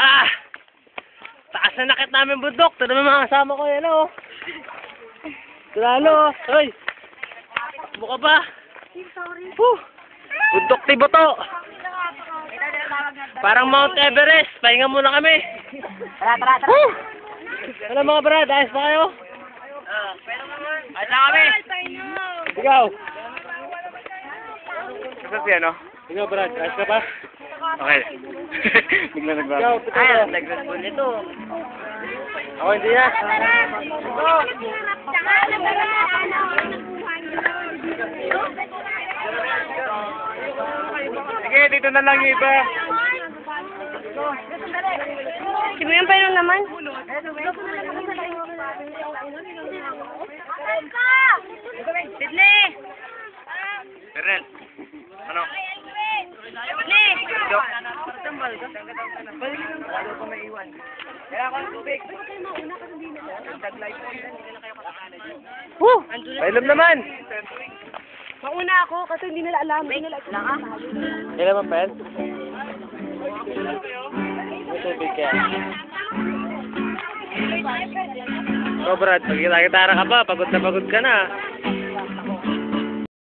Ah! Taas na nakit namin bundok. Ito naman mga kasama ko yan, oh. Lalo, hoy. Buka ba? Bundok tibo to. Parang Mount Everest. Pahinga muna kami. Tara. Ano mga brad? Ayos pa kayo? Ayos na kami. Ikaw? Kasi si ano? Ikaw brad, ayos ka pa? Okay. Bigla Ikaw, nagbago. puto Ay, ko. nag-respond nito. Ako hindi na. Sige, dito na lang yung iba. Si mo yung painom naman? Sidney! Perel. Ano? Sidney! Woo! Painom naman. Mauna ako kasi hindi nila alam. Hindi nila alam. Kailan ba, Pel? May tubig ka. Oh, Brad, pag gitara ka pa, pagod na pagod ka na.